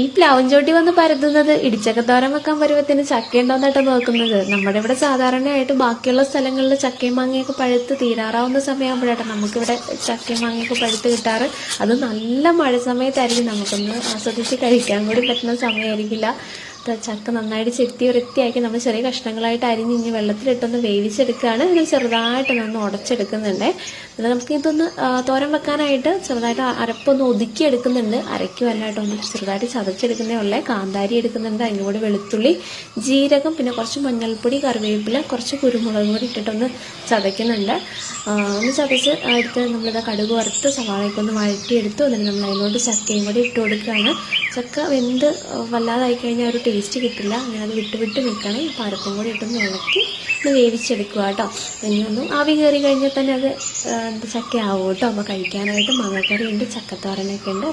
ഈ പ്ലാവും ചോട്ടി വന്ന് പരത്തുന്നത് ഇടിച്ചക്കത്തോരൻ വെക്കാൻ പരുവത്തിന് ചക്ക ഉണ്ടോന്നിട്ട് നോക്കുന്നത്. നമ്മുടെ ഇവിടെ സാധാരണയായിട്ട് ബാക്കിയുള്ള സ്ഥലങ്ങളിൽ ചക്കയും മാങ്ങയൊക്കെ പഴുത്ത് തീരാറാവുന്ന സമയമാകുമ്പോഴാണ് നമുക്കിവിടെ ചക്കയും മാങ്ങയൊക്കെ പഴുത്ത് കിട്ടാറ്. അത് നല്ല മഴ സമയത്തായിരിക്കും. നമുക്കൊന്ന് ആസ്വദിച്ച് കഴിക്കാൻ കൂടി പറ്റുന്ന സമയമായിരിക്കില്ല. ചക്ക നന്നായിട്ട് ചെത്തി വൃത്തിയാക്കി നമ്മൾ ചെറിയ കഷ്ണങ്ങളായിട്ട് അരിഞ്ഞ് ഇനി വെള്ളത്തിലിട്ടൊന്ന് വേവിച്ചെടുക്കുകയാണ്. ഇത് ചെറുതായിട്ട് ഉടച്ചെടുക്കുന്നുണ്ട്. എന്നിട്ട് നമുക്ക് ഇതൊന്ന് തോരൻ വെക്കാനായിട്ട് ചെറുതായിട്ട് അരപ്പൊന്ന് ഒതുക്കിയെടുക്കുന്നുണ്ട്. അരയ്ക്കുമല്ലായിട്ട് ഒന്ന് ചെറുതായിട്ട് ചതച്ചെടുക്കുന്നേ ഉള്ളേ. കാന്താരി എടുക്കുന്നുണ്ട്, അതിൻ്റെ കൂടെ വെളുത്തുള്ളി, ജീരകം, പിന്നെ കുറച്ച് മഞ്ഞൾപ്പൊടി, കറിവേപ്പില, കുറച്ച് കുരുമുളക് കൂടി ഇട്ടിട്ടൊന്ന് ചതയ്ക്കുന്നുണ്ട്. ഒന്ന് ചതച്ച് എടുത്ത് നമ്മളിത് കടുക് വറുത്ത് സവാളയൊക്കെ ഒന്ന് വഴറ്റിയെടുത്തു. എന്നിട്ട് നമ്മൾ അതിലോട്ട് ചക്കയും കൂടി ഇട്ട് കൊടുക്കുകയാണ്. ചക്ക വെന്ത് വല്ലാതായി കഴിഞ്ഞാൽ ഒരു ടേസ്റ്റ് കിട്ടില്ല. അങ്ങനെ അത് വിട്ട് നിൽക്കണം. ഈ പരിപ്പും കൂടി ഇട്ടൊന്ന് ഇളക്കി ഒന്ന് വേവിച്ചെടുക്കുക കേട്ടോ. ഇനിയൊന്ന് ആവി കയറി കഴിഞ്ഞാൽ തന്നെ അത് ചക്ക ആവും കേട്ടോ. അപ്പോൾ കഴിക്കാനായിട്ട് മാങ്ങക്കറി ഉണ്ട്, ചക്കത്തോരനൊക്കെ ഉണ്ട്.